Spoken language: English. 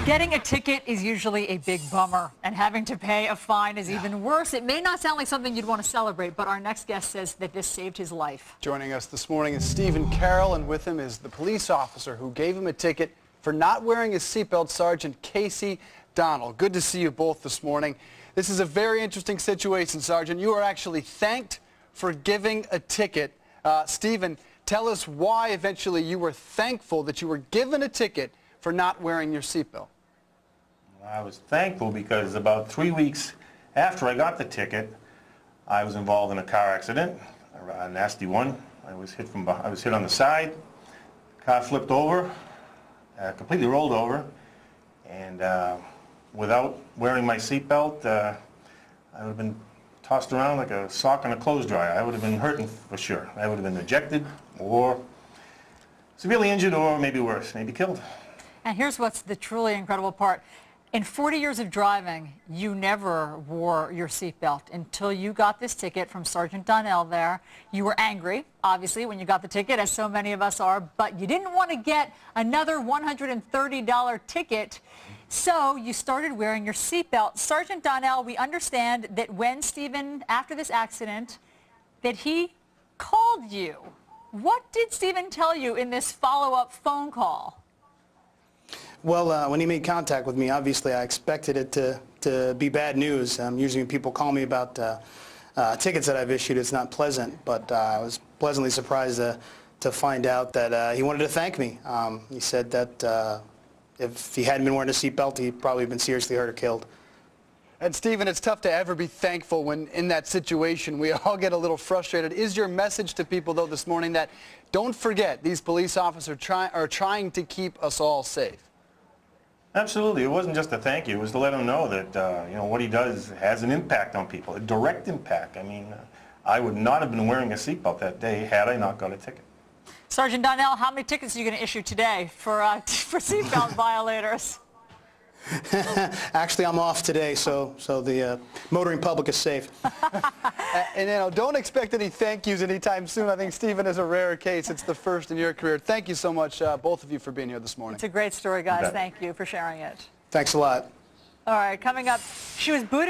Getting a ticket is usually a big bummer, and having to pay a fine is even worse. It may not sound like something you'd want to celebrate, but our next guest says that this saved his life. Joining us this morning is Stephen Carroll, and with him is the police officer who gave him a ticket for not wearing his seatbelt, Sergeant Kacey, Donnell. Good to see you both this morning. This is a very interesting situation, Sergeant. You are actually thanked for giving a ticket. Stephen, tell us why eventually you were thankful that you were given a ticket for not wearing your seatbelt. I was thankful because about 3 weeks after I got the ticket, I was involved in a car accident, a nasty one. I was hit on the side. Car flipped over, completely rolled over, and without wearing my seatbelt, I would have been tossed around like a sock on a clothes dryer. I would have been hurting for sure. I would have been ejected or severely injured or maybe worse, maybe killed. And here's what's the truly incredible part. In 40 years of driving, you never wore your seatbelt until you got this ticket from Sergeant Donnell there. You were angry, obviously, when you got the ticket, as so many of us are, but you didn't want to get another $130 ticket, so you started wearing your seatbelt. Sergeant Donnell, we understand that when Stephen, after this accident, that he called you. What did Stephen tell you in this follow-up phone call? Well, when he made contact with me, obviously I expected it to be bad news. Usually when people call me about tickets that I've issued, it's not pleasant, but I was pleasantly surprised to find out that he wanted to thank me. He said that if he hadn't been wearing a seatbelt, he'd probably been seriously hurt or killed. And Stephen, it's tough to ever be thankful when in that situation. We all get a little frustrated. Is your message to people, though, this morning that don't forget these police officers are trying to keep us all safe? Absolutely. It wasn't just a thank you. It was to let him know that what he does has an impact on people, a direct impact. I mean, I would not have been wearing a seatbelt that day had I not got a ticket. Sergeant Donnell, how many tickets are you going to issue today for seatbelt violators? Actually, I'm off today, so the motoring public is safe. And don't expect any thank yous anytime soon. I think Stephen is a rare case. It's the first in your career. Thank you so much, both of you, for being here this morning. It's a great story, guys. Thank you for sharing it. Thanks a lot. All right, coming up, she was booted.